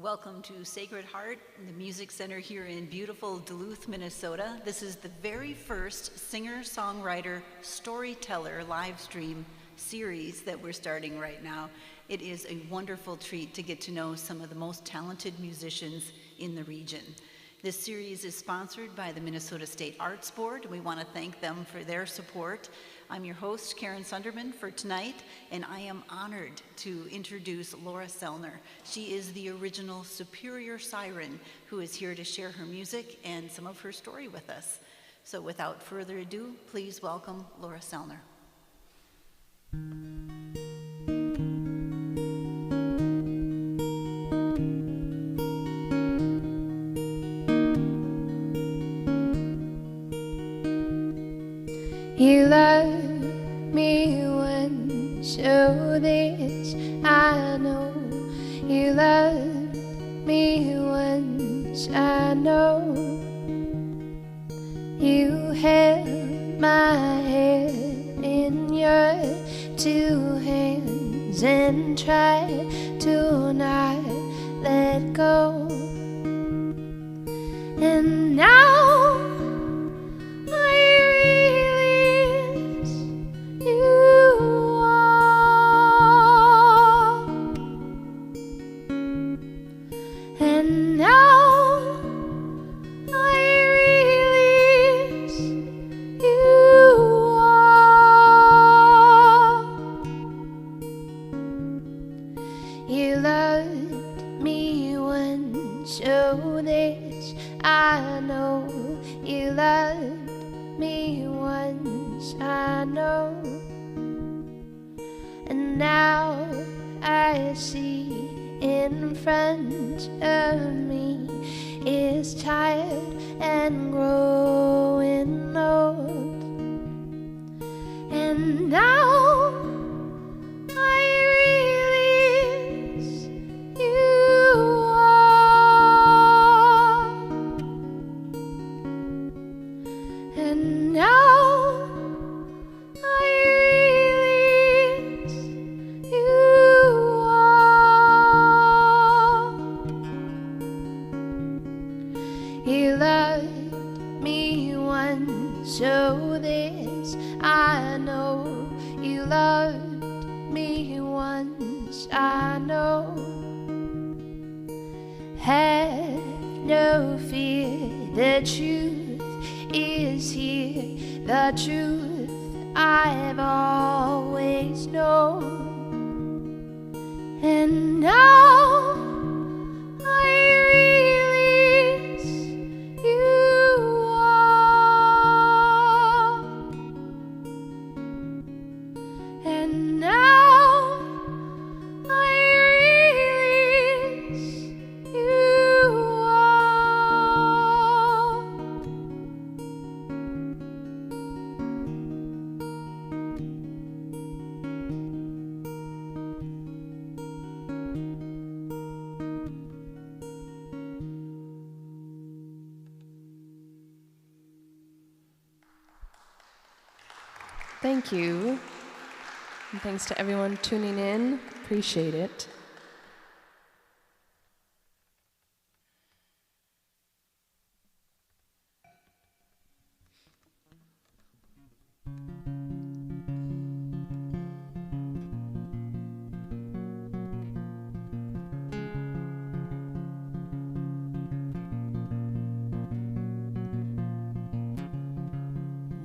Welcome to Sacred Heart, the music center here in beautiful Duluth, Minnesota. This is the very first singer-songwriter storyteller live stream series that we're starting right now. It is a wonderful treat to get to know some of the most talented musicians in the region. This series is sponsored by the Minnesota State Arts Board, and we want to thank them for their support. I'm your host, Karen Sunderman, for tonight, and I am honored to introduce Laura Sellner. She is the original Superior Siren, who is here to share her music and some of her story with us. So without further ado, please welcome Laura Sellner. You love me once, so this I know. You love me once, I know. You held my head in your two hands and tried to not let go. And now Thank you. And thanks to everyone tuning in. Appreciate it.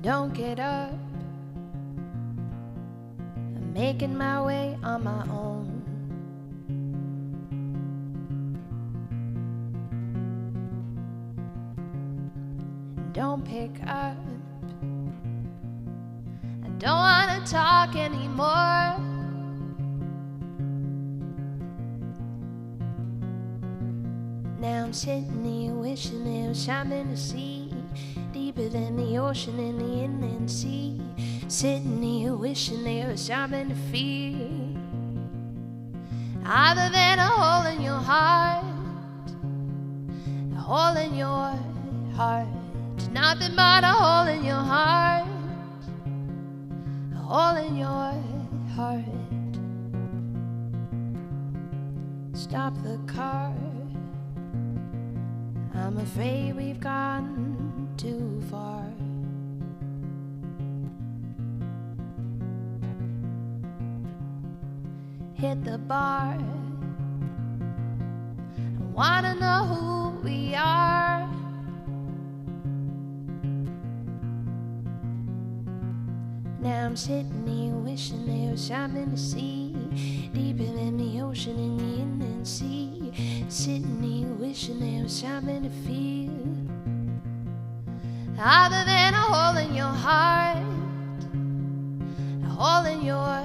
Don't get up. Making my way on my own. Don't pick up. I don't want to talk anymore. Now I'm sitting here wishing there was something to see deeper than the ocean and the inland sea. Sitting here wishing there was something to feel other than a hole in your heart. A hole in your heart. Nothing but a hole in your heart. A hole in your heart. Stop the car. I'm afraid we've gone too far. Hit the bar. I wanna know who we are. Now I'm sitting here wishing there was something to see deeper than the ocean and the inland sea. Sitting here wishing there was something to feel other than a hole in your heart. A hole in your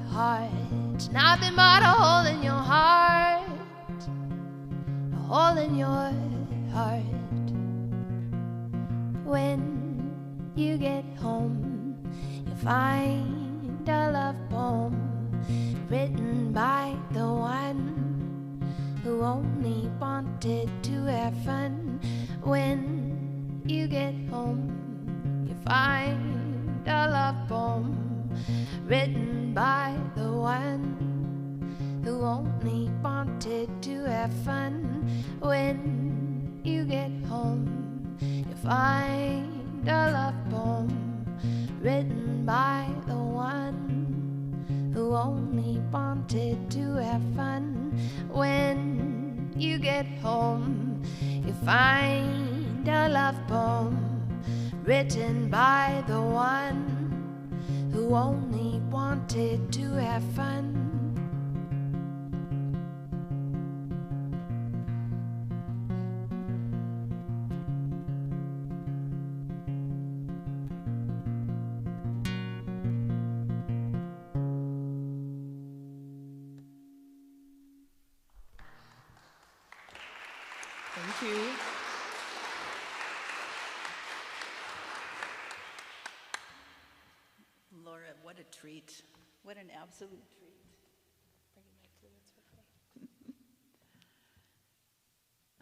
heart. It's nothing but a hole in your heart. A hole in your heart. When you get home, you find a love poem written by the one who only wanted to have fun. When you get home, you find a love poem written by the one who only wanted to have fun. When you get home, you find a love poem written by the one who only wanted to have fun. When you get home, you find a love poem written by the one who only wanted to have fun. Thank you. Laura, what a treat. What an absolute treat.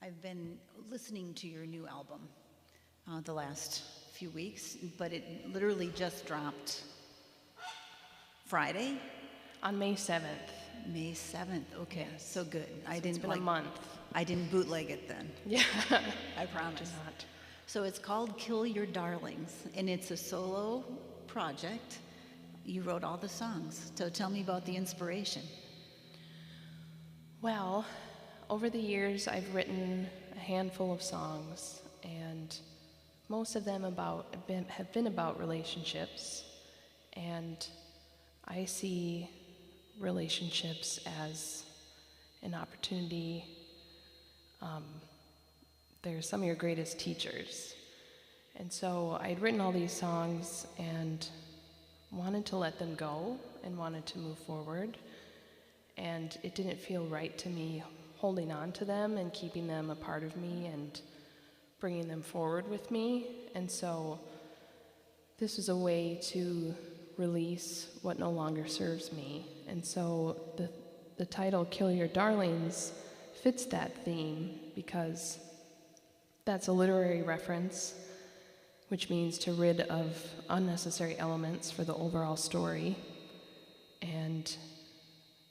I've been listening to your new album the last few weeks, but it literally just dropped Friday? On May 7th. May 7th, okay, Yes. so good. It's been a month. I didn't bootleg it then, Yeah. I promise. Did not. So it's called Kill Your Darlings, and it's a solo project. You wrote all the songs, so tell me about the inspiration. Well, over the years, I've written a handful of songs, and most of them have been about relationships. And I see relationships as an opportunity. They're some of your greatest teachers. And so I'd written all these songs and wanted to let them go and wanted to move forward. And it didn't feel right to me holding on to them and keeping them a part of me and bringing them forward with me. And so this was a way to release what no longer serves me. And so the title, Kill Your Darlings, fits that theme because that's a literary reference, which means to rid of unnecessary elements for the overall story. And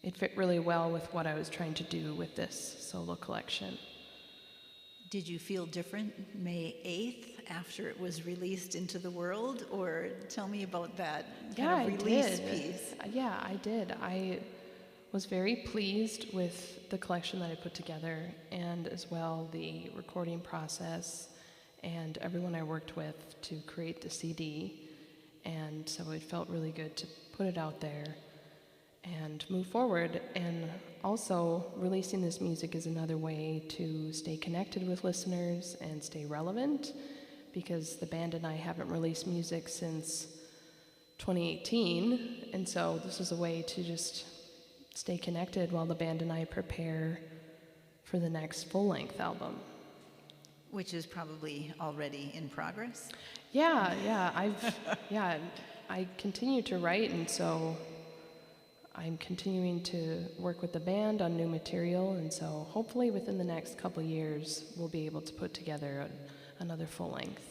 it fit really well with what I was trying to do with this solo collection. Did you feel different May 8th after it was released into the world? Or tell me about that kind of release piece. Yeah, I did. I was very pleased with the collection that I put together, and as well the recording process and everyone I worked with to create the CD. And so it felt really good to put it out there and move forward. And also releasing this music is another way to stay connected with listeners and stay relevant, because the band and I haven't released music since 2018, and so this is a way to just stay connected while the band and I prepare for the next full-length album. Which is probably already in progress? Yeah, I continue to write, and so I'm continuing to work with the band on new material, and so hopefully within the next couple years we'll be able to put together another full length.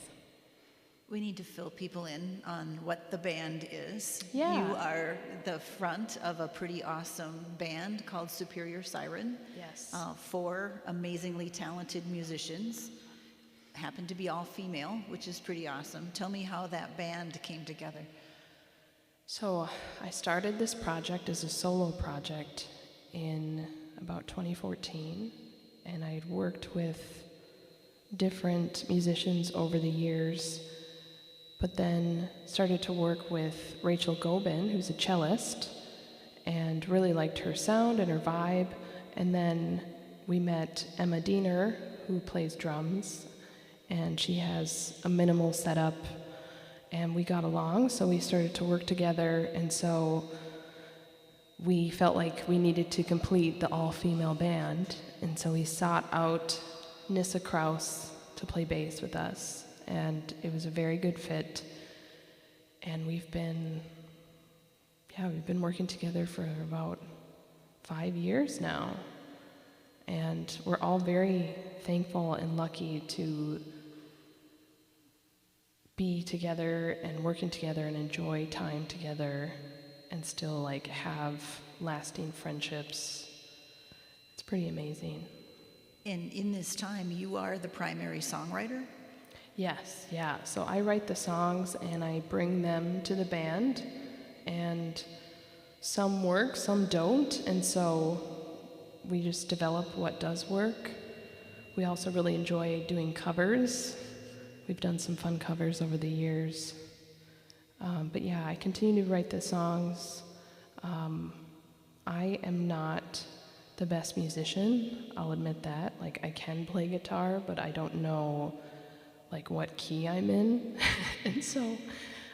We need to fill people in on what the band is. Yeah. You are the front of a pretty awesome band called Superior Siren. Yes. 4 amazingly talented musicians. happen to be all female, which is pretty awesome. Tell me how that band came together. So I started this project as a solo project in about 2014, and I had worked with different musicians over the years, but then started to work with Rachel Gobin, who's a cellist, and really liked her sound and her vibe. And then we met Emma Diener, who plays drums, and she has a minimal setup, and we got along, so we started to work together, and so we felt like we needed to complete the all-female band, and so we sought out Nyssa Krause to play bass with us, and it was a very good fit, and we've been working together for about 5 years now, and we're all very thankful and lucky to be together and working together and enjoy time together and still like have lasting friendships. It's pretty amazing. And in this time, you are the primary songwriter? Yes, yeah. So I write the songs and I bring them to the band, and some work, some don't, and so we just develop what does work. We also really enjoy doing covers. We've done some fun covers over the years. But yeah, I continue to write the songs. I am not the best musician, I'll admit that. Like, I can play guitar, but I don't know like what key I'm in. And so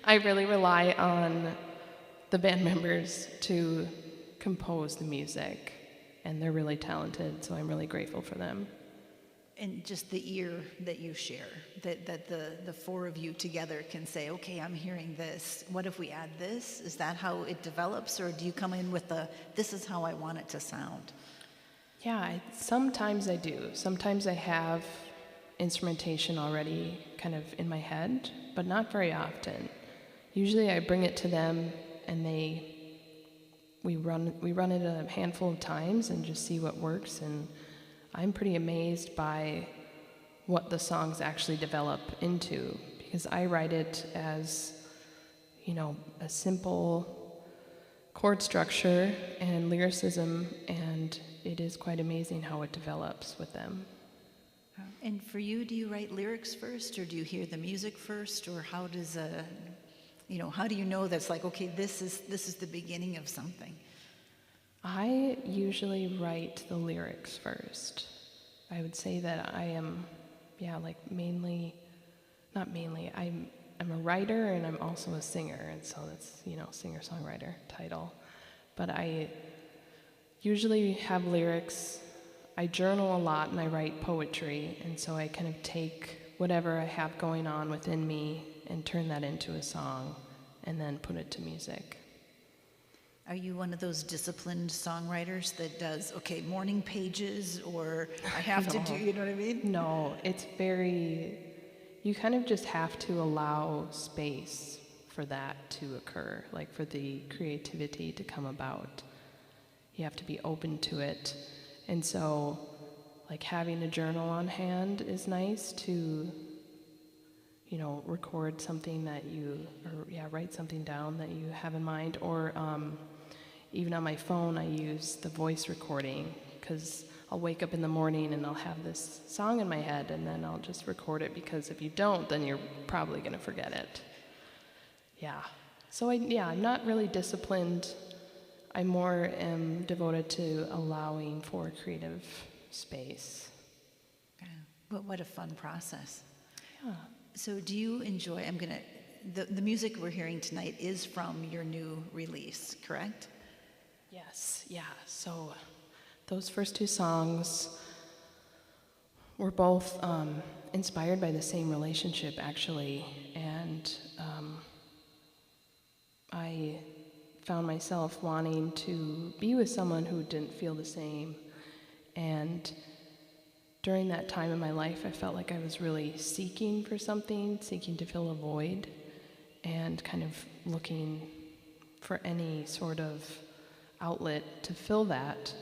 I really rely on the band members to compose the music, and they're really talented, so I'm really grateful for them. And just the ear that you share, that the four of you together can say, okay, I'm hearing this. What if we add this? Is that how it develops, or do you come in with this is how I want it to sound? Yeah, sometimes I do. Sometimes I have instrumentation already kind of in my head, but not very often. Usually I bring it to them and we run it a handful of times and just see what works, and I'm pretty amazed by what the songs actually develop into, because I write it as, a simple chord structure and lyricism, and it is quite amazing how it develops with them. And for you, do you write lyrics first, or do you hear the music first, or how does how do you know that's like, okay, this is the beginning of something? I usually write the lyrics first. I would say that I am, I'm a writer and I'm also a singer, and so that's, singer-songwriter title. But I usually have lyrics. I journal a lot and I write poetry, and so I kind of take whatever I have going on within me and turn that into a song and then put it to music. Are you one of those disciplined songwriters that does, okay, morning pages, or I have to do, you know what I mean? No, it's you kind of just have to allow space for that to occur, like for the creativity to come about. You have to be open to it. And so, like, having a journal on hand is nice to, record something that write something down that you have in mind, or even on my phone, I use the voice recording, because I'll wake up in the morning and I'll have this song in my head, and then I'll just record it, because if you don't, then you're probably going to forget it. Yeah. So I'm not really disciplined. I more am devoted to allowing for creative space. Yeah. What a fun process. Yeah. So do you enjoy, the music we're hearing tonight is from your new release, correct? Yes, yeah. So those first two songs were both inspired by the same relationship, actually. And I found myself wanting to be with someone who didn't feel the same. And during that time in my life, I felt like I was really seeking for something, seeking to fill a void, and kind of looking for any sort of outlet to fill that.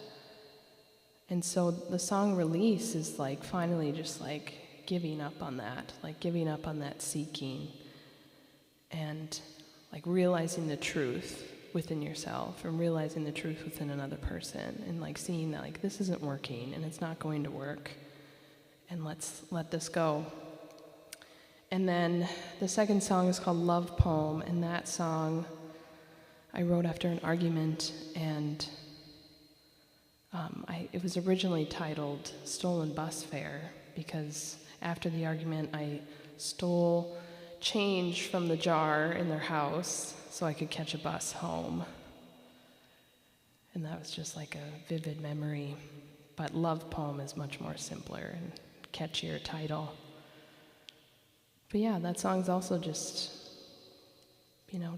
And so the song Release is like finally just like giving up on that, like giving up on that seeking, and like realizing the truth within yourself and realizing the truth within another person, and like seeing that like this isn't working and it's not going to work, and let's let this go. And then the second song is called Love Poem, and that song I wrote after an argument, and it was originally titled Stolen Bus Fare, because after the argument I stole change from the jar in their house so I could catch a bus home. And that was just like a vivid memory. But Love Poem is much more simpler and catchier title. But yeah, that song's also just,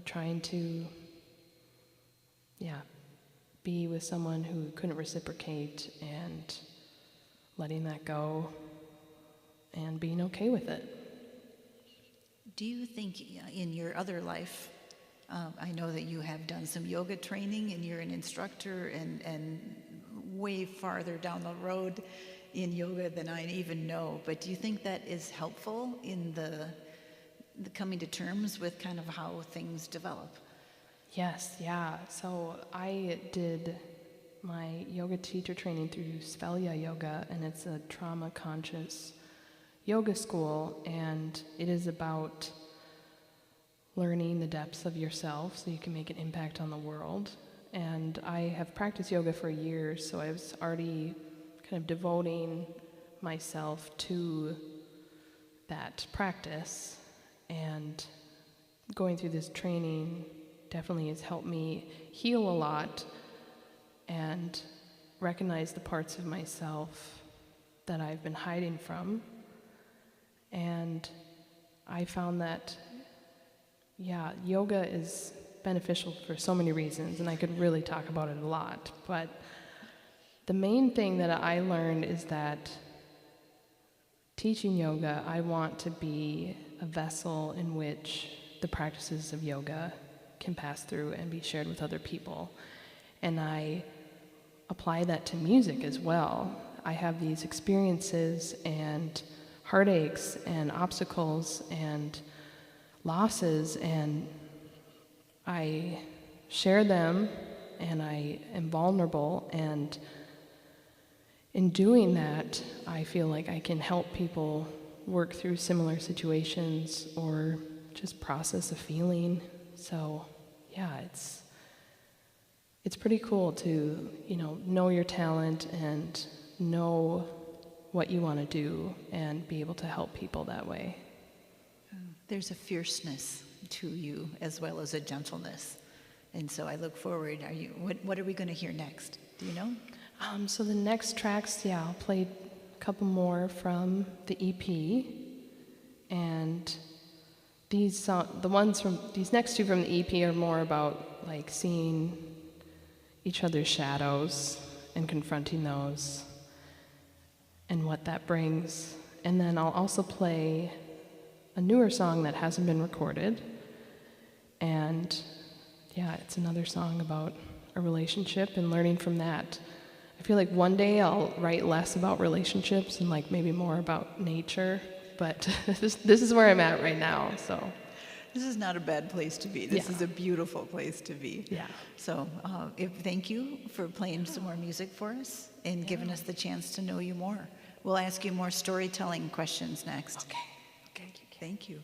trying to, be with someone who couldn't reciprocate and letting that go and being okay with it. Do you think in your other life, I know that you have done some yoga training and you're an instructor and way farther down the road in yoga than I even know, but do you think that is helpful in the coming to terms with kind of how things develop? Yes, yeah. So I did my yoga teacher training through Svelya Yoga, and it's a trauma-conscious yoga school, and it is about learning the depths of yourself so you can make an impact on the world. And I have practiced yoga for years, so I was already kind of devoting myself to that practice, and going through this training definitely has helped me heal a lot and recognize the parts of myself that I've been hiding from. And I found that, yoga is beneficial for so many reasons, and I could really talk about it a lot. But the main thing that I learned is that teaching yoga, I want to be a vessel in which the practices of yoga can pass through and be shared with other people. And I apply that to music as well. I have these experiences and heartaches and obstacles and losses, and I share them, and I am vulnerable, and in doing that, I feel like I can help people work through similar situations or just process a feeling. So it's pretty cool to, know your talent and know what you want to do and be able to help people that way. There's a fierceness to you as well as a gentleness. And so I look forward. What are we going to hear next? Do you know? So the next tracks, I'll play a couple more from the EP. And these next two from the EP are more about like seeing each other's shadows and confronting those and what that brings. And then I'll also play a newer song that hasn't been recorded. And it's another song about a relationship and learning from that. I feel like one day I'll write less about relationships and like maybe more about nature, but this is where I'm at right now, so. This is not a bad place to be. This is a beautiful place to be. Yeah. So thank you for playing some more music for us and giving us the chance to know you more. We'll ask you more storytelling questions next. Okay. Thank you.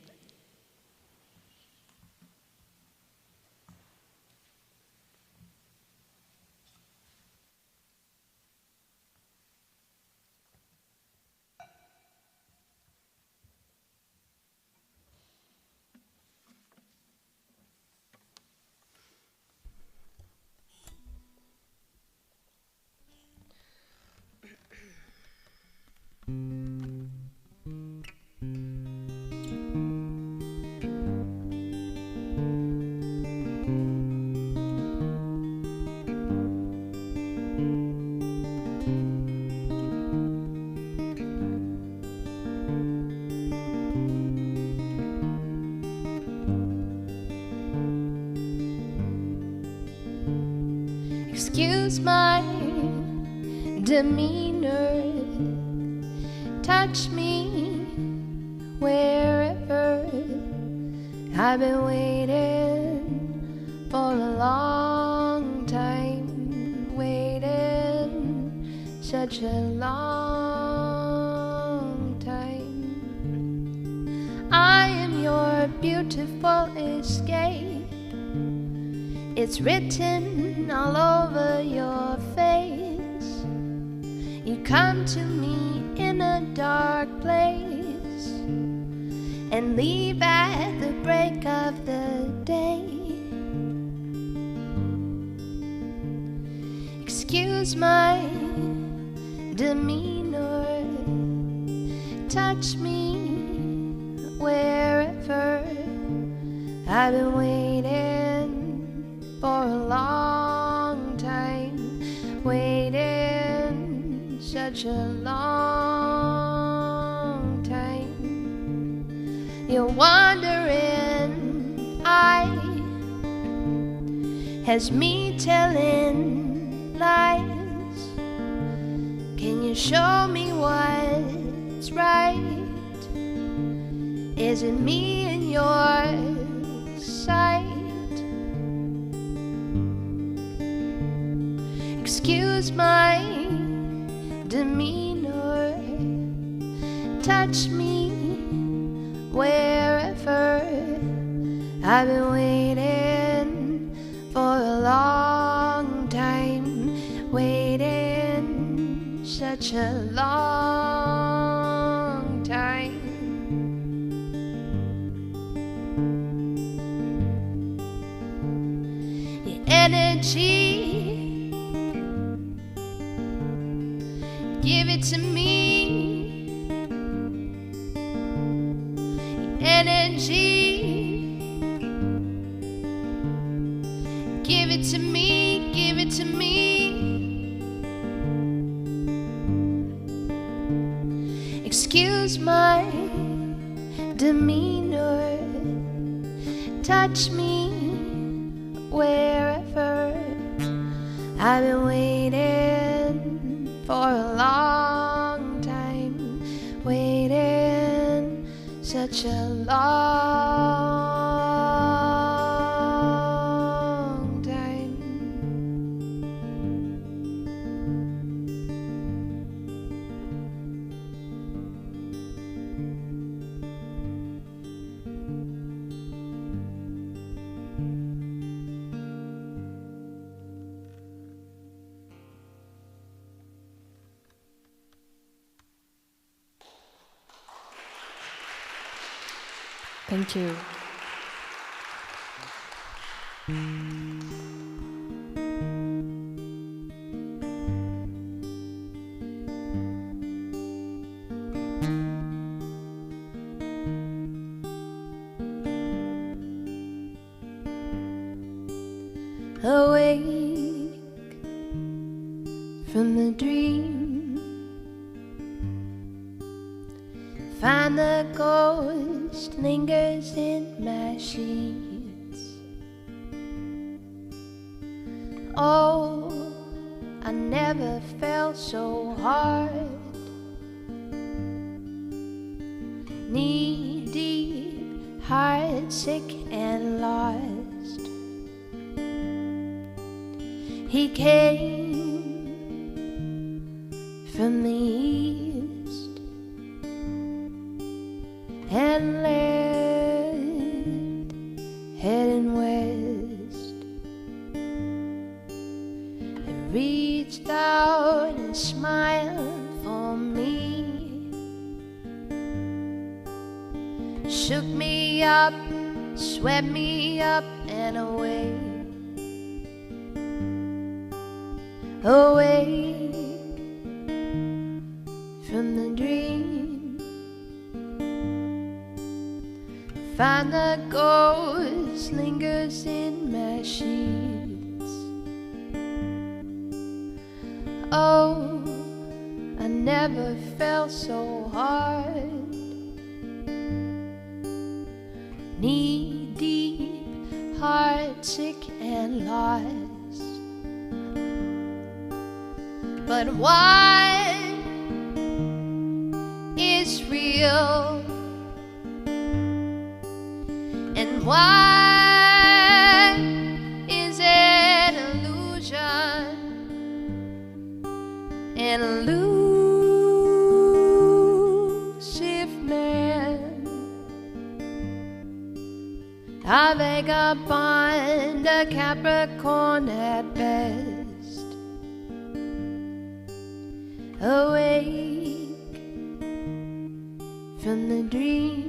Excuse my demeanor, touch me wherever. I've been waiting for a long time, waiting such a long time. I am your beautiful escape. It's written all over your face. You come to me in a dark place and leave at the break of the day. Excuse my demeanor, touch me wherever. I've been waiting for a long time, waiting such a long time. You're wondering, has me telling lies? Can you show me what's right? Is it me in your sight? Excuse my demeanor, touch me wherever. I've been waiting for a long time, waiting such a long time. Your energy, give it to me. Your energy, give it to me, give it to me. Excuse my demeanor, touch me wherever. I've been waiting for a long time, waiting such a long time. Thank you. Awake from the dream, find the ghost lingers in my sheets. Oh, I never felt so hard, knee deep, heart sick and lost. He came from the east and left heading west, and reached out and smiled for me, shook me up, swept me up and away. Awake from the dream, find the ghost lingers in my sheets. Oh, I never felt so hard, knee deep, heart sick and lost. But what is real Why is an illusion an elusive man? A vagabond, a Capricorn at best, awake from the dream,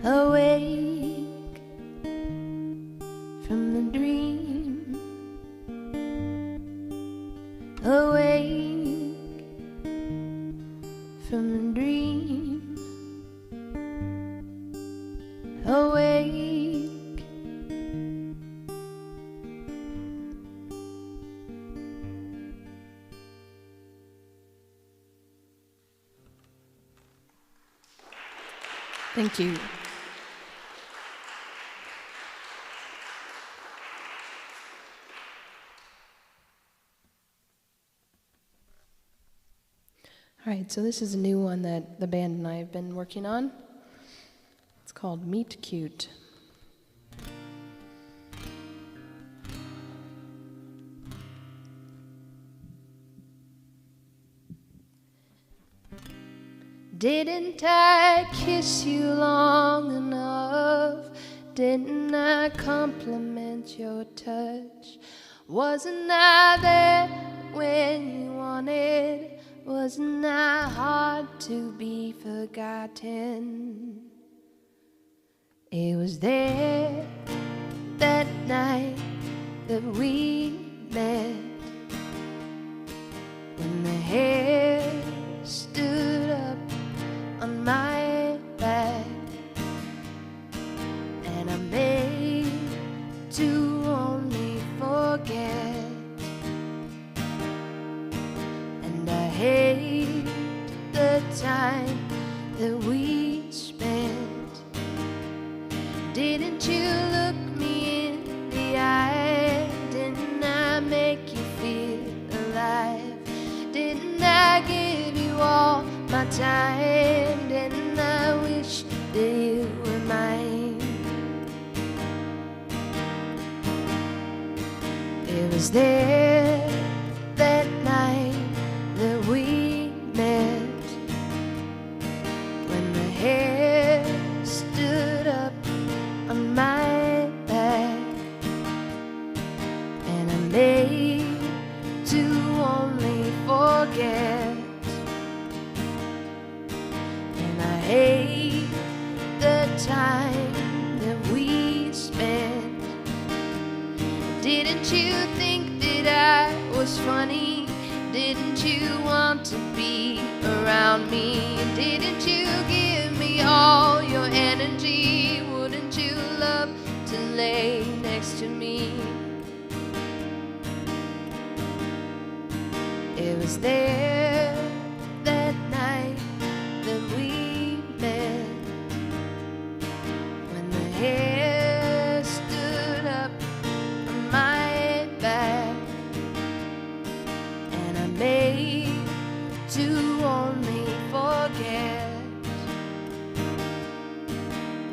awake from the dream, awake from the dream, awake. Thank you. All right, so this is a new one that the band and I have been working on. It's called Meet Cute. Didn't I kiss you long enough? Didn't I compliment your touch? Wasn't I there when you wanted? Wasn't I hard to be forgotten? It was there that night that we met, when the hair stood up on my back, and I made to only forget. And I hate the time that we spent. Didn't you look me in the eye? Didn't I make you feel alive? Didn't I give you all my time? Didn't I wish that you were mine? It was there that night that we met, when the hair stood up on my back, and I made to only forget. And I hate the time that we spent. Didn't you think that I was funny? Didn't you want to be around me? Didn't you give me all your energy? Wouldn't you love to lay next to me? It was there that night that we met, when the hair stood up on my back, and I made to only forget.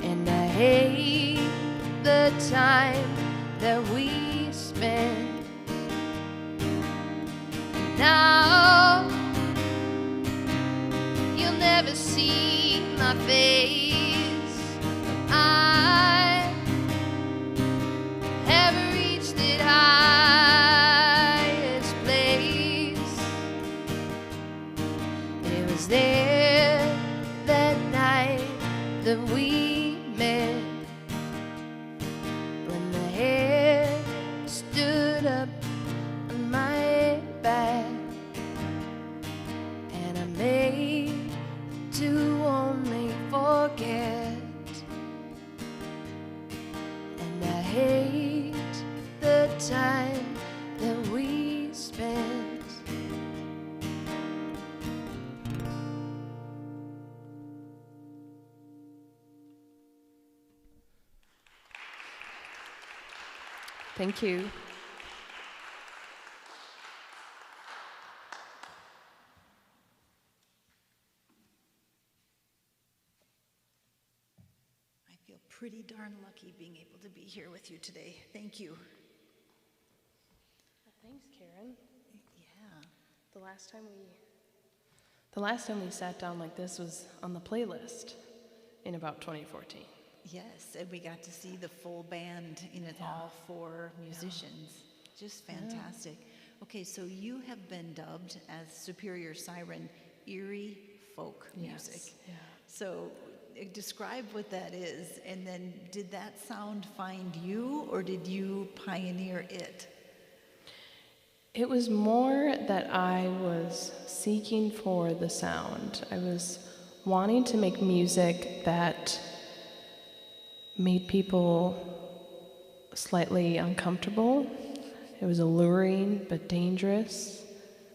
And I hate the time that we spent. Now you'll never see my face. I have reached its highest place. It was there that night that we met, when the hair stood up on my back, and I made to only forget. And I hate the time that we spent. Thank you. pretty darn lucky being able to be here with you today. Thank you. Thanks, Karen. Yeah. The last time we sat down like this was on the playlist in about 2014. Yes, and we got to see the full band, all 4 musicians. Just fantastic. Okay, so you have been dubbed as Superior Siren, eerie folk music. Yeah. So describe what that is, and then did that sound find you, or did you pioneer it? It was more that I was seeking for the sound. I was wanting to make music that made people slightly uncomfortable. It was alluring but dangerous,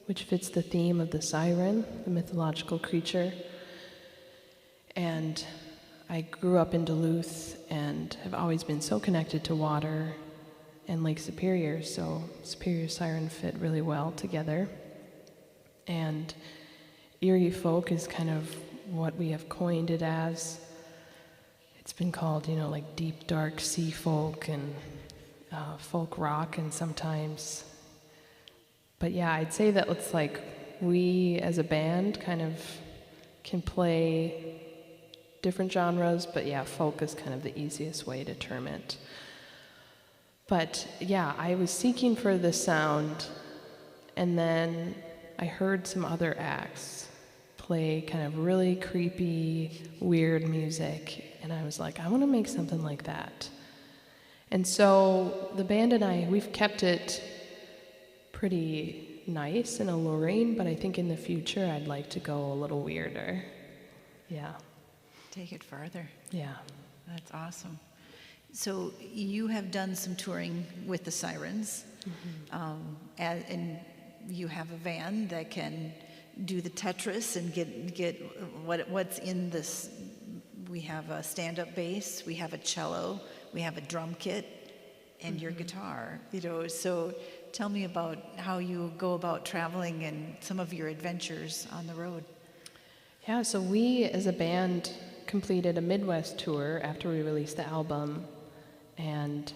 which fits the theme of the siren, the mythological creature. And I grew up in Duluth and have always been so connected to water and Lake Superior, so Superior Siren fit really well together. And eerie folk is kind of what we have coined it as. It's been called, like deep, dark sea folk and folk rock, and sometimes. But yeah, I'd say that it's like we as a band kind of can play different genres, but yeah, folk is kind of the easiest way to term it. But yeah, I was seeking for the sound, and then I heard some other acts play kind of really creepy, weird music, and I was like, I want to make something like that. And so the band and I, we've kept it pretty nice and alluring, but I think in the future I'd like to go a little weirder. Yeah. Take it farther. Yeah. That's awesome. So you have done some touring with the Sirens, and you have a van that can do the Tetris and get what's in this. We have a stand-up bass, we have a cello, we have a drum kit, and your guitar. So tell me about how you go about traveling and some of your adventures on the road. Yeah, so we as a band completed a Midwest tour after we released the album, and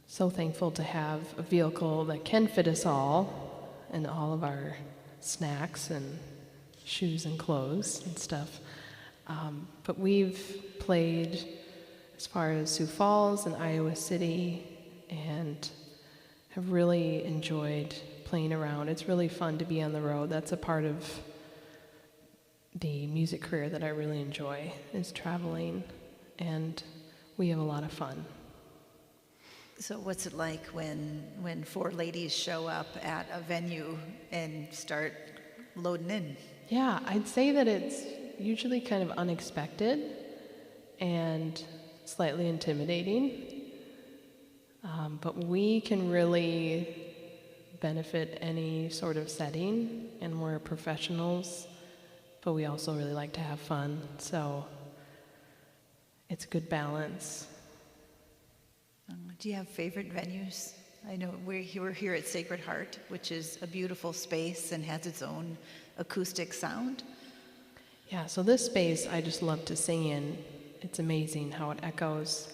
so thankful to have a vehicle that can fit us all and all of our snacks and shoes and clothes and stuff. But we've played as far as Sioux Falls and Iowa City and have really enjoyed playing around. It's really fun to be on the road. That's a part of the music career that I really enjoy, is traveling, and we have a lot of fun. So what's it like when 4 ladies show up at a venue and start loading in? Yeah, I'd say that it's usually kind of unexpected and slightly intimidating, but we can really benefit any sort of setting, and we're professionals, but we also really like to have fun, so it's a good balance. Do you have favorite venues? I know we're here at Sacred Heart, which is a beautiful space and has its own acoustic sound. Yeah, so this space I just love to sing in. It's amazing how it echoes.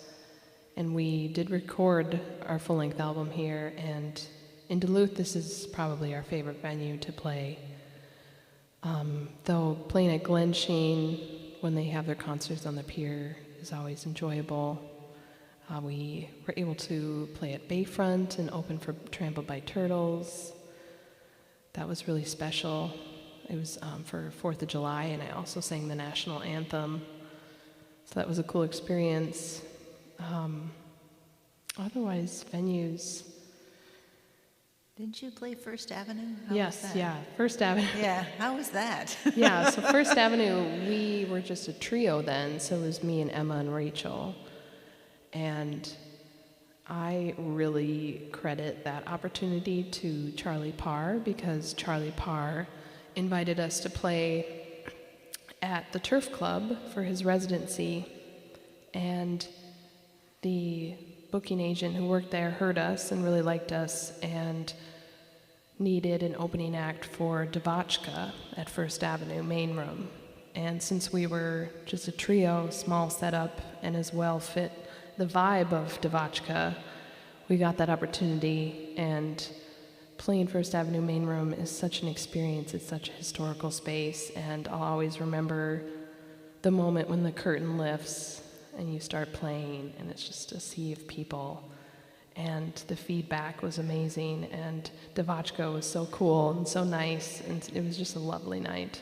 And we did record our full-length album here, and in Duluth, this is probably our favorite venue to play. Though playing at Glen Sheen when they have their concerts on the pier is always enjoyable. We were able to play at Bayfront and open for Trampled by Turtles. That was really special. It was for 4th of July, and I also sang the national anthem. So that was a cool experience. Otherwise, venues. Didn't you play First Avenue? How Yes, was that? yeah, First Avenue. Yeah, how was that? Yeah, so First Avenue, we were just a trio then, so it was me and Emma and Rachel. And I really credit that opportunity to Charlie Parr, because Charlie Parr invited us to play at the Turf Club for his residency, and the booking agent who worked there heard us and really liked us and needed an opening act for Devotchka at First Avenue main room. And since we were just a trio, small setup, and as well fit the vibe of Devachka, we got that opportunity. And playing First Avenue Main Room is such an experience. It's such a historical space, and I'll always remember the moment when the curtain lifts and you start playing, and it's just a sea of people. And the feedback was amazing, and Devachka was so cool and so nice, and it was just a lovely night.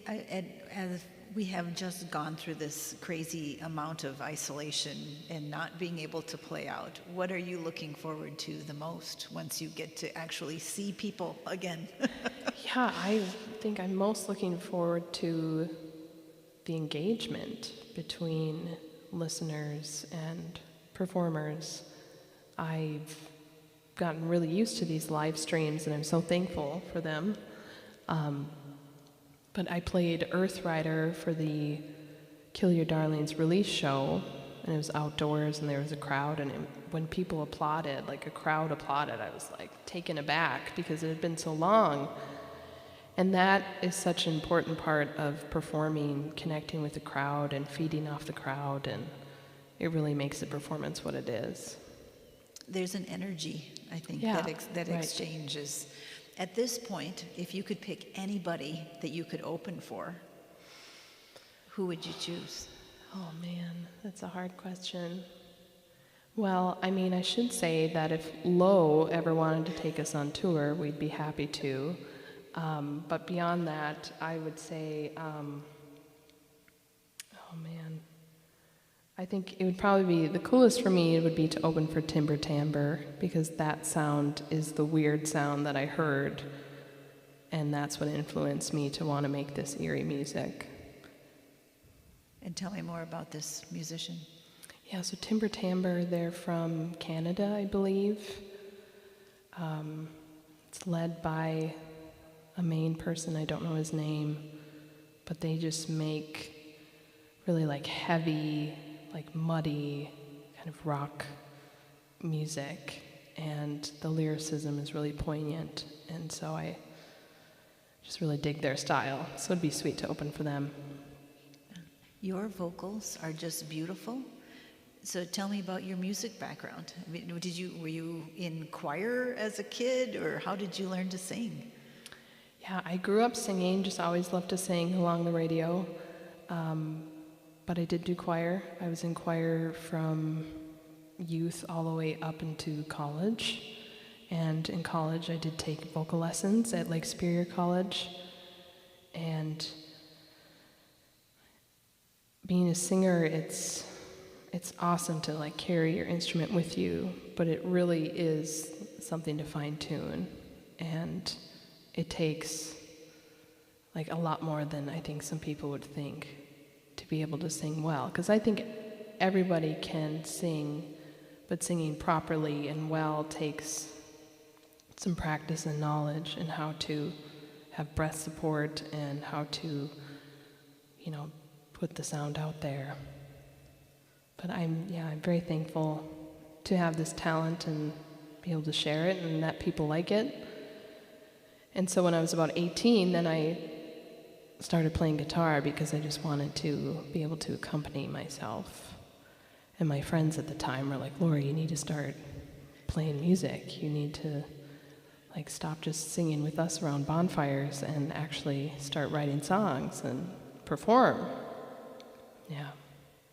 As we have just gone through this crazy amount of isolation and not being able to play out, what are you looking forward to the most once you get to actually see people again? Yeah, I think I'm most looking forward to the engagement between listeners and performers. I've gotten really used to these live streams, and I'm so thankful for them. But I played Earth Rider for the Kill Your Darlings release show, and it was outdoors, and there was a crowd, and when people applauded, like a crowd applauded, I was like taken aback because it had been so long. And that is such an important part of performing, connecting with the crowd and feeding off the crowd, and it really makes the performance what it is. There's an energy, I think, Yeah, that right. exchanges. At this point, if you could pick anybody that you could open for, who would you choose? Oh man, that's a hard question. Well, I mean, I should say that if Lo ever wanted to take us on tour, we'd be happy to. But beyond that, I would say, oh man, I think it would probably be, the coolest for me, it would be to open for Timber Timbre, because that sound is the weird sound that I heard, and that's what influenced me to want to make this eerie music. And tell me more about this musician. Yeah, so Timber Timbre, they're from Canada, I believe. It's led by a main person, I don't know his name, but they just make really like heavy, like muddy kind of rock music, and the lyricism is really poignant, and so I just really dig their style, so it'd be sweet to open for them. Your vocals are just beautiful. So tell me about your music background. I mean, were you in choir as a kid, or how did you learn to sing? Yeah, I grew up singing, just always loved to sing along the radio. But I did do choir. I was in choir from youth all the way up into college. And in college, I did take vocal lessons at Lake Superior College. And being a singer, it's awesome to like carry your instrument with you, but it really is something to fine tune. And it takes like a lot more than I think some people would think to be able to sing well. Because I think everybody can sing, but singing properly and well takes some practice and knowledge and how to have breath support and how to, put the sound out there. But I'm very thankful to have this talent and be able to share it and that people like it. And so when I was about 18, then I started playing guitar because I just wanted to be able to accompany myself. And my friends at the time were like, Laura, you need to start playing music. You need to stop just singing with us around bonfires and actually start writing songs and perform. Yeah.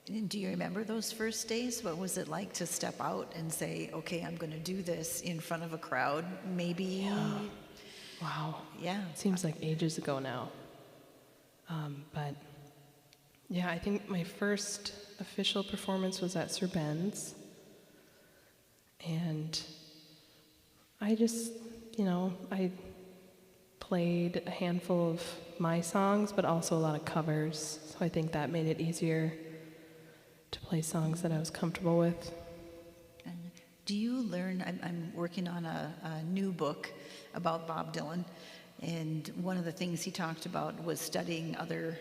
And do you remember those first days? What was it like to step out and say, okay, I'm going to do this in front of a crowd? Maybe. Yeah. Wow. Yeah. It seems like ages ago now. But yeah, I think my first official performance was at Sir Ben's. And I just, I played a handful of my songs, but also a lot of covers. So I think that made it easier to play songs that I was comfortable with. And do you learn, I'm working on a new book about Bob Dylan, and one of the things he talked about was studying other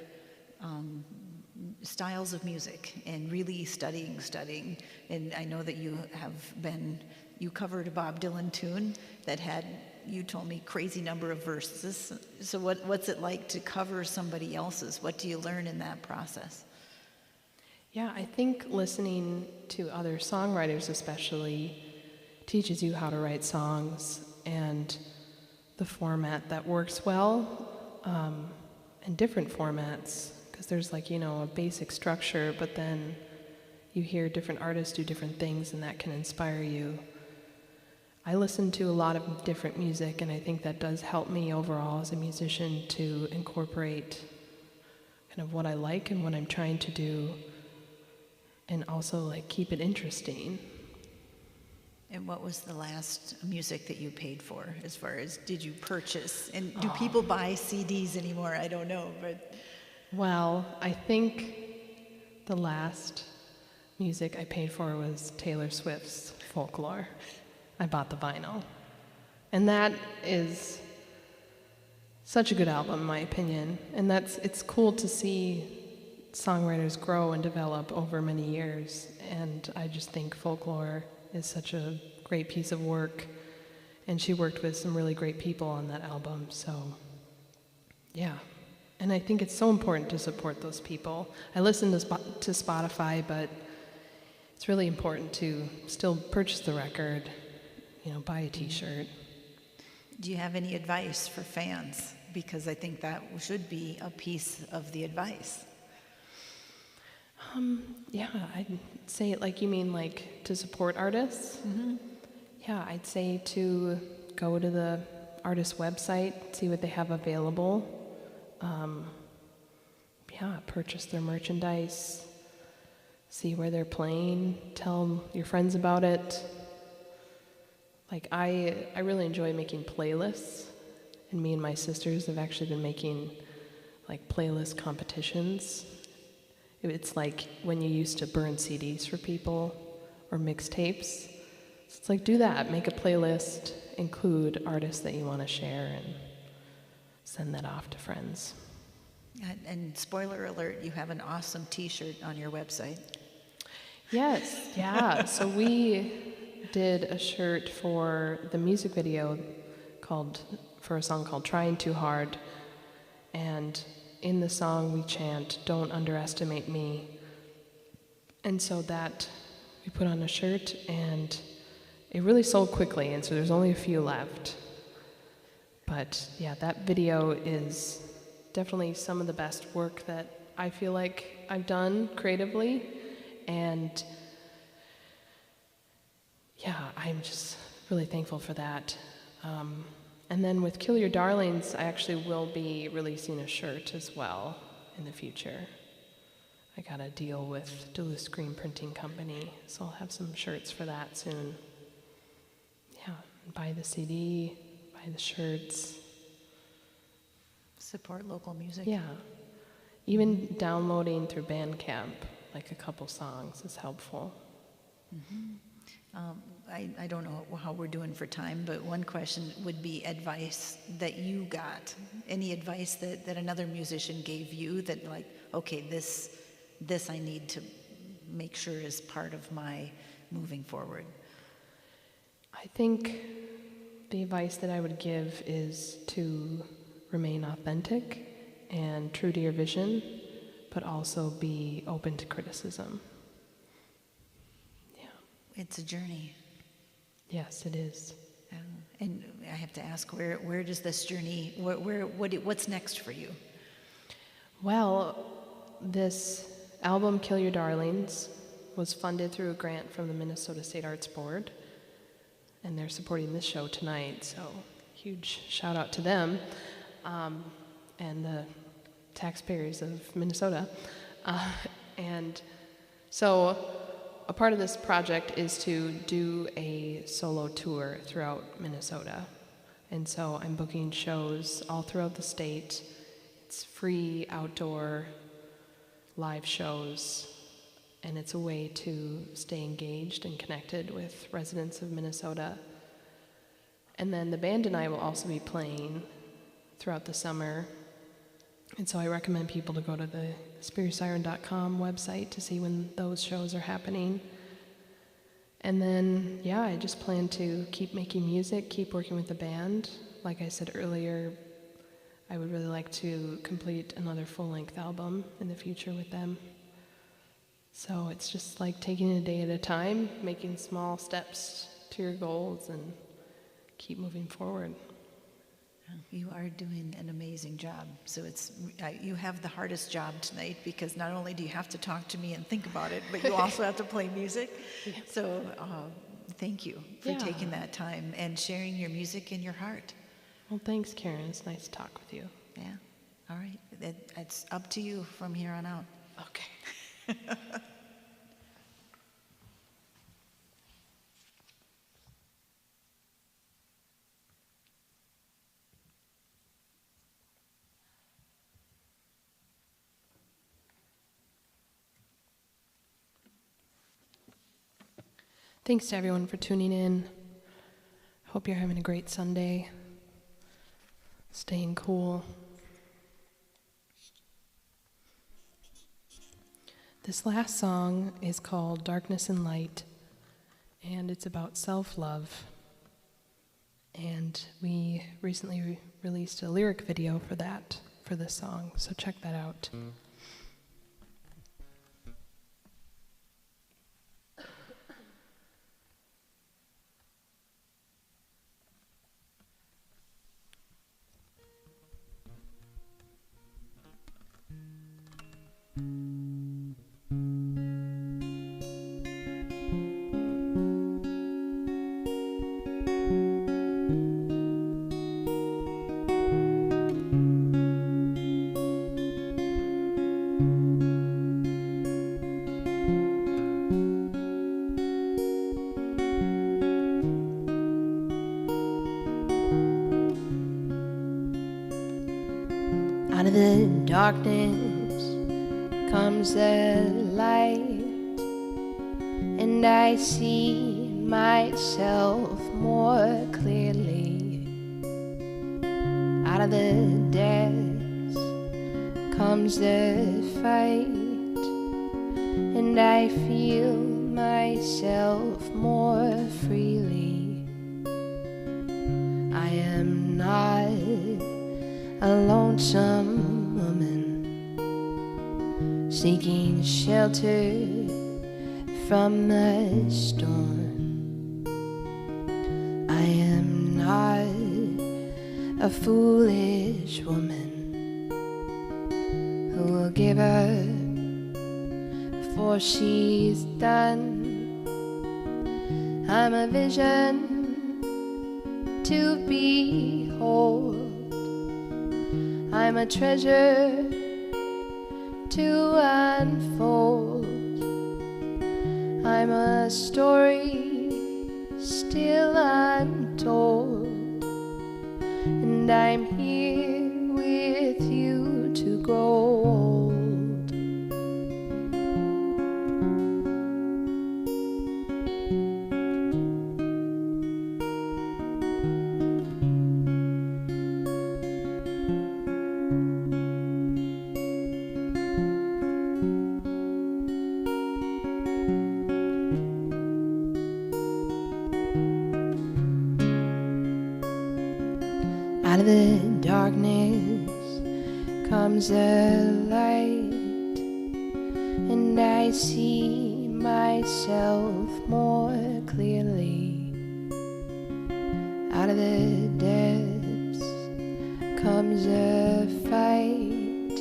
styles of music and really studying. And I know that you covered a Bob Dylan tune that had you told me, crazy number of verses. So what's it like to cover somebody else's? What do you learn in that process? Yeah, I think listening to other songwriters especially teaches you how to write songs and the format that works well, and different formats, because there's like, a basic structure, but then you hear different artists do different things and that can inspire you. I listen to a lot of different music, and I think that does help me overall as a musician to incorporate kind of what I like and what I'm trying to do, and also like keep it interesting. And what was the last music that you paid for, as far as did you purchase? And do people buy CDs anymore? I don't know, but... Well, I think the last music I paid for was Taylor Swift's Folklore. I bought the vinyl. And that is such a good album, in my opinion. And it's cool to see songwriters grow and develop over many years. And I just think Folklore is such a great piece of work. And she worked with some really great people on that album, so yeah. And I think it's so important to support those people. I listen to Spotify, but it's really important to still purchase the record, buy a t-shirt. Do you have any advice for fans? Because I think that should be a piece of the advice. Yeah, I'd say it like you mean like to support artists. Mm-hmm. Yeah, I'd say to go to the artist's website, see what they have available. Purchase their merchandise, see where they're playing, tell your friends about it. Like I really enjoy making playlists, and me and my sisters have actually been making like playlist competitions. It's like when you used to burn CDs for people or mixtapes. So it's like do that, make a playlist, include artists that you want to share, and send that off to friends. And spoiler alert, you have an awesome t-shirt on your website. Yes, yeah. So we did a shirt for the music video for a song called Trying Too Hard. And in the song we chant, "Don't underestimate me." And so that we put on a shirt, and it really sold quickly, and so there's only a few left. But yeah, that video is definitely some of the best work that I feel like I've done creatively. And yeah, I'm just really thankful for that. And then with Kill Your Darlings, I actually will be releasing a shirt as well in the future. I got a deal with Duluth Screen Printing Company, so I'll have some shirts for that soon. Yeah, buy the CD, buy the shirts. Support local music. Yeah. Even downloading through Bandcamp, like a couple songs, is helpful. Mm-hmm. I don't know how we're doing for time, but one question would be advice that you got. Any advice that another musician gave you that like, okay, this I need to make sure is part of my moving forward? I think the advice that I would give is to remain authentic and true to your vision, but also be open to criticism. Yeah. It's a journey. Yes, it is. And I have to ask, where does this journey, what's next for you? Well, this album, Kill Your Darlings, was funded through a grant from the Minnesota State Arts Board, and they're supporting this show tonight, so huge shout out to them and the taxpayers of Minnesota. And so a part of this project is to do a solo tour throughout Minnesota. And so I'm booking shows all throughout the state. It's free outdoor live shows, and it's a way to stay engaged and connected with residents of Minnesota. And then the band and I will also be playing throughout the summer. And so I recommend people to go to the superiorsiren.com website to see when those shows are happening. And then, yeah, I just plan to keep making music, keep working with the band. Like I said earlier, I would really like to complete another full-length album in the future with them. So it's just like taking it a day at a time, making small steps to your goals, and keep moving forward. You are doing an amazing job. So you have the hardest job tonight, because not only do you have to talk to me and think about it, but you also have to play music. Yeah. So thank you for taking that time and sharing your music and your heart. Well, thanks, Karen. It's nice to talk with you. Yeah. All right. It's up to you from here on out. Okay. Thanks to everyone for tuning in. Hope you're having a great Sunday. Staying cool. This last song is called Darkness and Light, and it's about self-love. And we recently released a lyric video for this song, so check that out. Out of the darkness comes the light, and I see myself more clearly. Out of the depths comes the fight, and I feel myself more freely. I am not a lonesome woman seeking shelter from the storm. I am not a foolish woman who will give up before she's done. I'm a vision to behold. I'm a treasure to unfold. I'm a story still untold, and I'm here with you to grow old. Out of the darkness comes a light, and I see myself more clearly. Out of the depths comes a fight,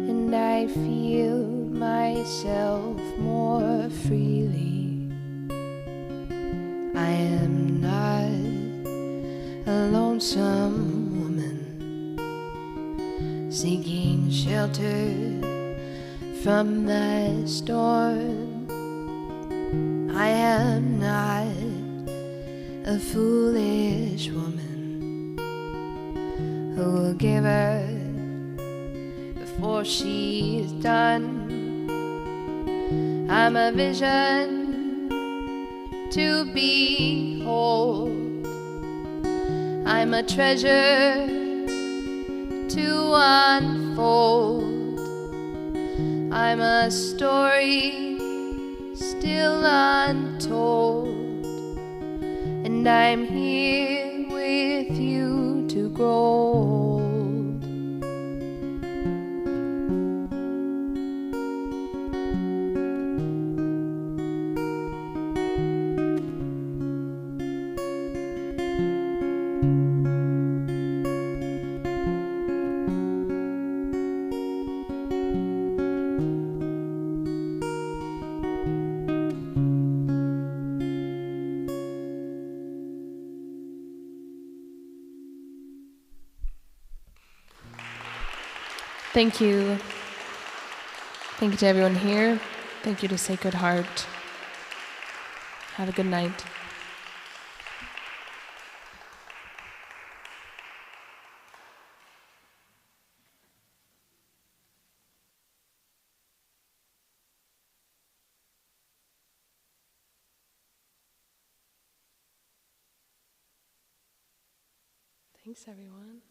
and I feel myself more freely. I am not a lonesome woman seeking shelter from the storm. I am not a foolish woman who will give her before she's done. I'm a vision to behold. I'm a treasure to unfold. I'm a story still untold, and I'm here with you to grow old. Thank you. Thank you to everyone here. Thank you to Sacred Heart. Have a good night. Thanks, everyone.